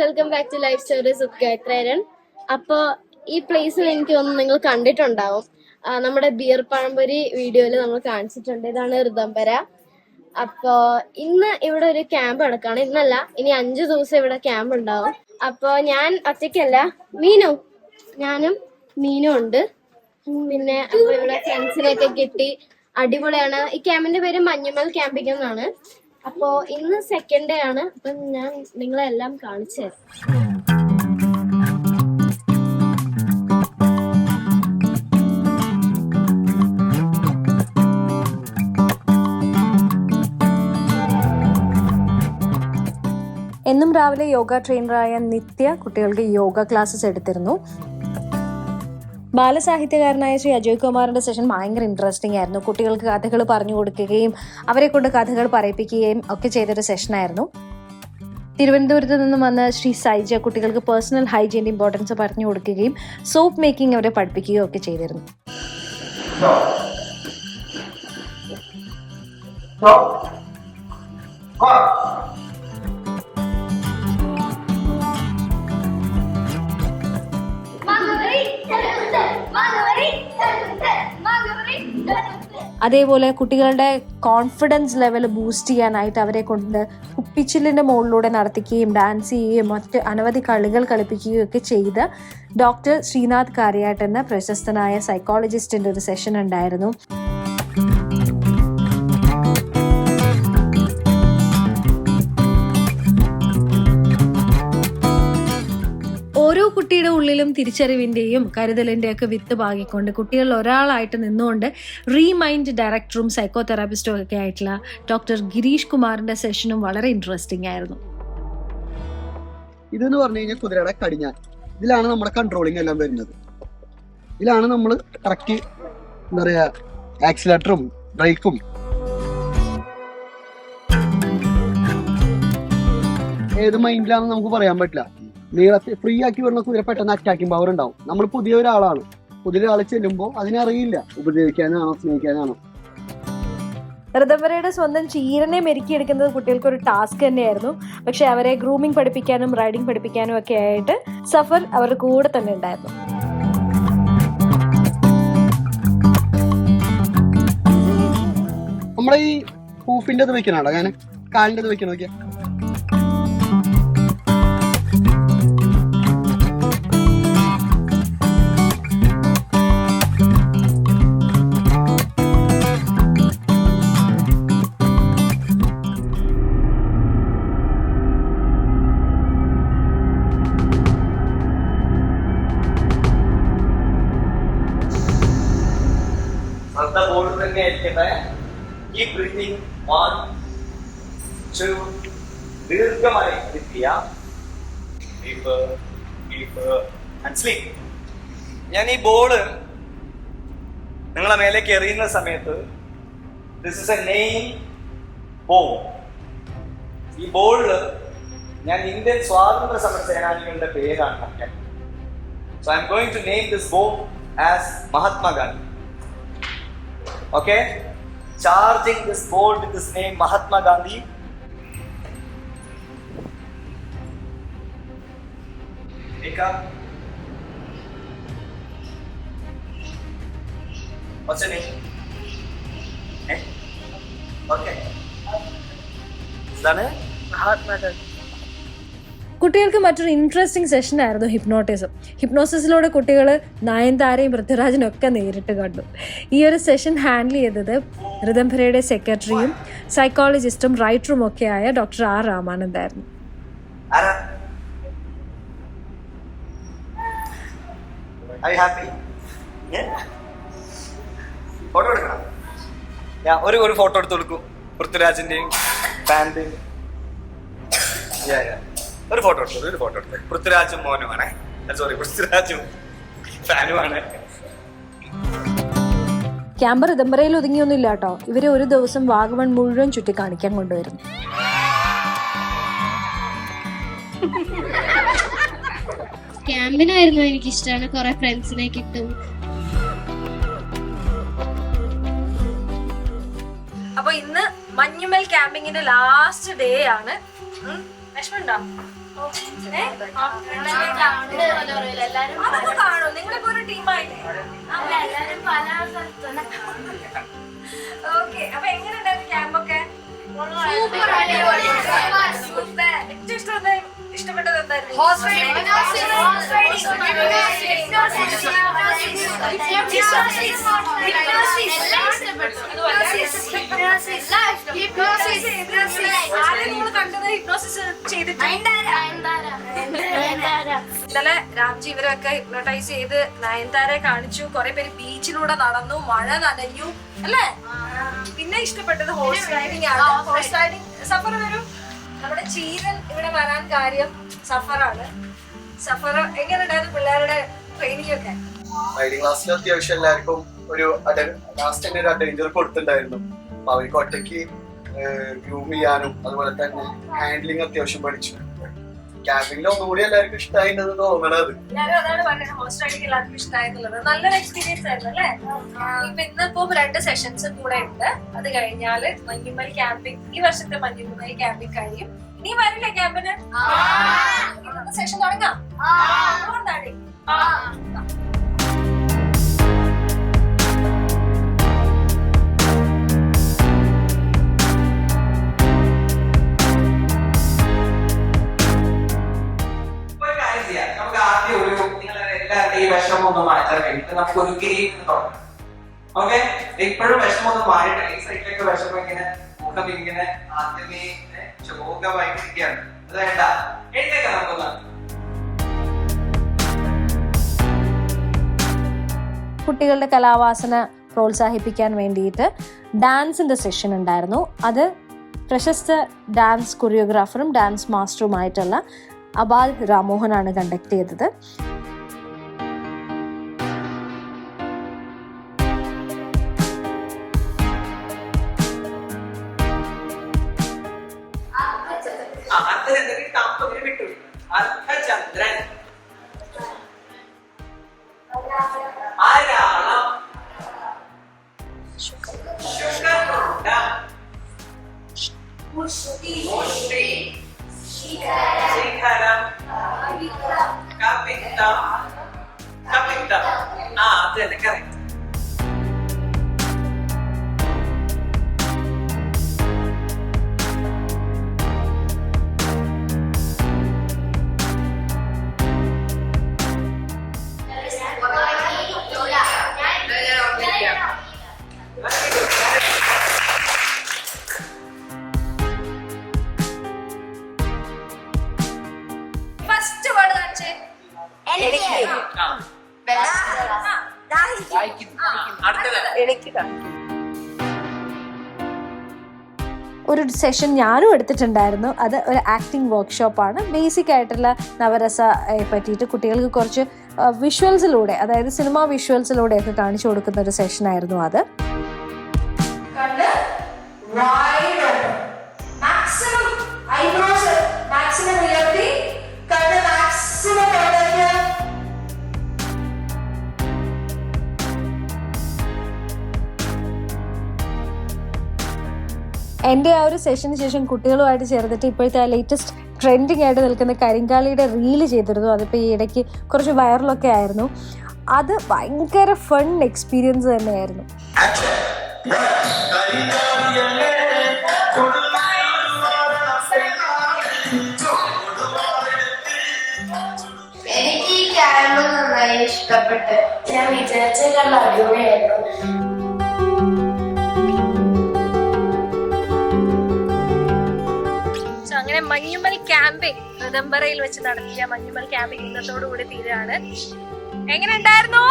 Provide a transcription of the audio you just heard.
Welcome back to life stories with Gayathran. അപ്പോൾ ഈ പ്ലേസിൽ എനിക്ക് തോന്നുന്നു നിങ്ങൾ കണ്ടിട്ടുണ്ടാവും. നമ്മുടെ ബിയർ പഴംപൊരി വീഡിയോയിൽ നമ്മൾ കാണിച്ചിട്ടുണ്ട്. ഇതാണ് ഋതംബര. അപ്പോ ഇന്ന് ഇവിടെ ഒരു ക്യാമ്പ് നടക്കാണ്. ഇന്നല്ല, ഇനി 5 ദിവസം ഇവിടെ ക്യാമ്പ് ഉണ്ടാവും. അപ്പോ ഞാൻ ഒറ്റയ്ക്കല്ല, ഞാനും മീനും ഉണ്ട്. പിന്നെ അപ്പൊ ഇവിടെ ഫ്രണ്ട്സിനെയൊക്കെ കിട്ടി. അടിപൊളിയാണ്. ഈ ക്യാമ്പിന്റെ പേര് മഞ്ഞുമൽ ക്യാമ്പിംഗ് എന്നാണ്. അപ്പോ ഇന്ന് സെക്കൻഡ് ഡേ ആണ്. അപ്പൊ ഞാൻ നിങ്ങളെല്ലാം കാണിച്ചു തരാം. എന്നും രാവിലെ യോഗ ട്രെയിനറായ നിത്യ കുട്ടികൾക്ക് യോഗ ക്ലാസ്സസ് എടുത്തിരുന്നു. ബാലസാഹിത്യകാരനായ ശ്രീ അജയ് കുമാറിന്റെ സെഷൻ ഭയങ്കര ഇൻട്രസ്റ്റിംഗ് ആയിരുന്നു. കുട്ടികൾക്ക് കഥകൾ പറഞ്ഞു കൊടുക്കുകയും അവരെ കൊണ്ട് കഥകൾ പറയിപ്പിക്കുകയും ഒക്കെ ചെയ്തൊരു സെഷനായിരുന്നു. തിരുവനന്തപുരത്ത് നിന്നും വന്ന ശ്രീ സൈജ കുട്ടികൾക്ക് പേഴ്സണൽ ഹൈജീൻ്റെ ഇമ്പോർട്ടൻസ് പറഞ്ഞു കൊടുക്കുകയും സോപ്പ് മേക്കിംഗ് അവരെ പഠിപ്പിക്കുകയും ഒക്കെ ചെയ്തിരുന്നു. അതേപോലെ കുട്ടികളുടെ കോൺഫിഡൻസ് ലെവൽ ബൂസ്റ്റ് ചെയ്യാനായിട്ട് അവരെ കൊണ്ട് കുപ്പിച്ചില്ലിൻ്റെ മുകളിലൂടെ നടത്തിക്കുകയും ഡാൻസ് ചെയ്യുകയും മറ്റ് അനവധി കളികൾ കളിപ്പിക്കുകയും ഒക്കെ ചെയ്ത് ഡോക്ടർ ശ്രീനാഥ് കാര്യാട്ട് എന്ന പ്രശസ്തനായ സൈക്കോളജിസ്റ്റിൻ്റെ ഒരു സെഷൻ ഉണ്ടായിരുന്നു. ഓരോ കുട്ടിയുടെ ഉള്ളിലും തിരിച്ചറിവിൻ്റെയും കരുതലിൻ്റെ ഒക്കെ വിത്ത് പാകിക്കൊണ്ട് കുട്ടികളിൽ ഒരാളായിട്ട് നിന്നുകൊണ്ട് റീമൈൻഡ് ഡയറക്ടറും സൈക്കോ തെറാപ്പിസ്റ്റും ഒക്കെ ആയിട്ടുള്ള ഡോക്ടർ ഗിരീഷ് കുമാറിന്റെ സെഷനും വളരെ ഇൻട്രസ്റ്റിംഗ് ആയിരുന്നു. ഇതെന്ന് പറഞ്ഞു കഴിഞ്ഞാൽ കുതിരയുടെ കടിഞ്ഞാൻ. ഇതിലാണ് നമ്മുടെ കൺട്രോളിങ് എല്ലാം വരുന്നത്. ഇതിലാണ് നമ്മൾ കറക്റ്റ് എന്താ പറയാ ആക്സിലേറ്ററും ബ്രേക്കും ഏത് മൈൻഡിലാണെന്ന് നമുക്ക് പറയാൻ പറ്റില്ല. നീളത്തിൽ ഫ്രീ ആക്കി വരുന്ന കുതിര പെട്ടെന്ന് അറ്റാക്കിംഗ് പവർ ഉണ്ടാവും. നമ്മൾ പുതിയ ഒരാളാണ്, പുതിയ ഒരാൾ ചെല്ലുമ്പോൾ അതിനറിയില്ല ഉപദ്രവിക്കാനാണോ സ്നേഹിക്കാനാണോ. ഋതംബരയുടെ സ്വന്തം ചീരനെ മെരുക്കിയെടുക്കുന്നത് കുട്ടികൾക്ക് ഒരു ടാസ്ക് തന്നെയായിരുന്നു. പക്ഷെ അവരെ ഗ്രൂമിംഗ് പഠിപ്പിക്കാനും റൈഡിംഗ് പഠിപ്പിക്കാനും ഒക്കെ ആയിട്ട് സഫർ അവരുടെ കൂടെ തന്നെ ഉണ്ടായിരുന്നു. നമ്മളെ ഈ ഹൂഫിന്റെ അത് വെക്കണോ, ഞാൻ കാലിന്റെ അത് വെക്കണ നോക്കിയാ Keep breathing. 1, 2, ദീർഘമായി breathe ചെയ്യാം. Deeper, deeper and sleep. ഞാൻ ഈ ബോള് നിങ്ങളെ മേലേക്ക് എറിയുന്ന സമയത്ത് this is a name bomb. ഈ ബോളില് ഞാൻ ഇന്ത്യൻ സ്വാതന്ത്ര്യ സമര സേനാനികളുടെ പേരാണ് പറഞ്ഞത്. So I am going to name this bomb as Mahatma Gandhi. Okay? Charging this ball with this name Mahatma Gandhi. Pick up. What's your name? Eh? Okay. Done? Mahatma Gandhi. കുട്ടികൾക്ക് മറ്റൊരു interesting session ആയിരുന്നു hypnotism. ഹിപ്നോസിസിലൂടെ കുട്ടികൾ നയൻതാരയും പൃഥ്വിരാജിനും ഒക്കെ നേരിട്ട് കണ്ടു. ഈ ഒരു session handle ചെയ്തത് ഋതംബരയുടെ സെക്രട്ടറിയും സൈക്കോളജിസ്റ്റും റൈറ്ററും ഒക്കെ ആയ ഡോക്ടർ ആർ രാമാനന്ദായിരുന്നു. ഒരു ഫോട്ടോ എടുത്ത് കൊടുക്കും പൃഥ്വിരാജിന്റെയും ഫാന്റെയും. ഒരു ഫോട്ടോ എടുത്തു. പൃഥ്വിരാജും മോനുമാണേ. സോറി, പൃഥ്വിരാജും ഫാനുമാണ്. ക്യാമ്പ് ഋതംബരയിൽ ഒതുങ്ങിയൊന്നുമില്ല കേട്ടോ. ഇവരെ ഒരു ദിവസം വാഗമൺ മുഴുവൻ ചുറ്റി കാണിക്കാൻ കൊണ്ടുവരുന്നു. ക്യാമ്പിനായിരുന്നു എനിക്കിഷ്ടമാണ്. കുറെ ഫ്രണ്ട്സിനെ കിട്ടും. അപ്പൊ ഇന്ന് മഞ്ഞുമൽ ക്യാമ്പിങ്ങിന്റെ ലാസ്റ്റ് ഡേ ആണ്. വിഷമമുണ്ടോ? അതൊക്കെ കാണും. നിങ്ങളിപ്പോ ഒരു ടീമായില്ലേ? ഓക്കെ. അപ്പൊ എങ്ങനെ ഉണ്ടായിരുന്നു ക്യാമ്പൊക്കെ? ഏറ്റവും ഇഷ്ടപ്പെട്ടത് എന്തായിരുന്നു? ഇന്നലെ രാംജി ഇവരൊക്കെ ഹിപ്നോട്ടൈസ് ചെയ്ത് നയൻതാരെ കാണിച്ചു. കുറെ പേര് ബീച്ചിലൂടെ നടന്നു, മഴ നനഞ്ഞു അല്ലേ? പിന്നെ ഇഷ്ടപ്പെട്ടത് ഹോഴ്സ് റൈഡിംഗ് ആണ്. ഹോഴ്സ് റൈഡിംഗ് സഫർ വരും. നമ്മുടെ ചീരൻ ഇവിടെ വരാൻ കാര്യം സഫറാണ്. സഫർ എങ്ങനെയുണ്ടായിരുന്നു പിള്ളേരുടെ ട്രെയിനിങ് ഒക്കെ? റൈഡിംഗ് ക്ലാസ്സിൽ അത്യാവശ്യം എല്ലാവർക്കും ഒരു ലാസ്റ്റ് തന്നെ ഒരു അഡ്വഞ്ചർ കൊടുത്തിട്ടുണ്ടായിരുന്നു. അപ്പൊ അവർക്ക് ഒറ്റയ്ക്ക് ഗ്രൂം ചെയ്യാനും അതുപോലെ തന്നെ ഹാൻഡ്ലിങ് അത്യാവശ്യം പഠിച്ചു. ക്യാമ്പിംഗിൽ ഒന്നുകൂടി എല്ലാവർക്കും ഇഷ്ടമായിട്ടെന്ന് തോന്നണത്. അതാണ് പറഞ്ഞത്, ഹോഴ്സ് റൈഡിംഗ് എല്ലാവർക്കും ഇഷ്ടമായിരുന്നുള്ളത്. നല്ലൊരു എക്സ്പീരിയൻസ് ആയിരുന്നു അല്ലേ? ഇപ്പൊ ഇന്നിപ്പോ 2 സെഷൻസ് കൂടെ ഉണ്ട്. അത് കഴിഞ്ഞാല് മഞ്ഞുമൽ ക്യാമ്പിംഗ്, ഈ വർഷത്തെ മഞ്ഞുമൽ ക്യാമ്പിംഗ് കഴിയും. ഇനി വരില്ലേ ക്യാമ്പിന്? സെഷൻ തുടങ്ങാം. നമുക്ക് ആദ്യം എല്ലാവരുടെയും ഈ വിഷമം ഒന്ന് മാറ്റാൻ വേണ്ടിട്ട് നമുക്ക് ഒരു ഗെയിം തുടങ്ങാം. ഓക്കെ, ഇപ്പോഴും വിഷമം ഒന്ന് മാറിയിട്ട് ഈ സൈഡിലൊക്കെ വിഷമം ഇങ്ങനെ മുഖം ഇങ്ങനെ ആദ്യമേ ശോകമായിട്ടിരിക്കുകയാണ്. അത് വേണ്ട, എഴുന്നേക്കാം നമുക്കൊന്ന്. കുട്ടികളുടെ കലാവാസന പ്രോത്സാഹിപ്പിക്കാൻ വേണ്ടിയിട്ട് ഡാൻസിന്റെ സെഷൻ ഉണ്ടായിരുന്നു. അത് പ്രശസ്ത ഡാൻസ് കൊറിയോഗ്രാഫറും ഡാൻസ് മാസ്റ്ററുമായിട്ടുള്ള അബാൽ രാമോഹനാണ് കണ്ടക്ട് ചെയ്തത്. അർദ്ധചന്ദ്രൻ, ആരാളം, ശുക്രമുണ്ട, മുഷ്ടി, ശിഖരം, കപിത്തം. അത് തന്നെ കറക്റ്റ്. ഫസ്റ്റ് വേർഡ് കാണിച്ചേ. ഒരു സെഷൻ ഞാനും എടുത്തിട്ടുണ്ടായിരുന്നു. അത് ഒരു ആക്ടിംഗ് വർക്ക്ഷോപ്പാണ്. ബേസിക് ആയിട്ടുള്ള നവരസയെ പറ്റിയിട്ട് കുട്ടികൾക്ക് കുറച്ച് വിഷ്വൽസിലൂടെ, അതായത് സിനിമ വിഷ്വൽസിലൂടെയൊക്കെ കാണിച്ചു കൊടുക്കുന്ന ഒരു സെഷനായിരുന്നു അത്. എൻ്റെ ആ ഒരു സെഷന് ശേഷം കുട്ടികളുമായിട്ട് ചേർന്നിട്ട് ഇപ്പോഴത്തെ ആ ലേറ്റസ്റ്റ് ട്രെൻഡിങ് ആയിട്ട് നിൽക്കുന്ന കരിങ്കാളിയുടെ റീല് ചെയ്തിരുന്നു. അതിപ്പോൾ ഈ ഇടയ്ക്ക് കുറച്ച് വൈറലൊക്കെ ആയിരുന്നു. അത് ഭയങ്കര ഫൺ എക്സ്പീരിയൻസ് തന്നെയായിരുന്നു. എനിക്ക് ഈ ക്യാമ്പ് നന്നായി ഇഷ്ടപ്പെട്ട്. ഞാൻ വിചാരിച്ചതിലുള്ള അടിപൊളിയായിരുന്നു. അങ്ങനെ മഞ്ഞുമൽ ക്യാമ്പിംഗ് ഋതംബറയിൽ വെച്ച് നടത്തിയ മഞ്ഞുമൽ ക്യാമ്പിംഗ് ഇന്നത്തോടുകൂടി തീരാണ്. എങ്ങനെ ഉണ്ടായിരുന്നു?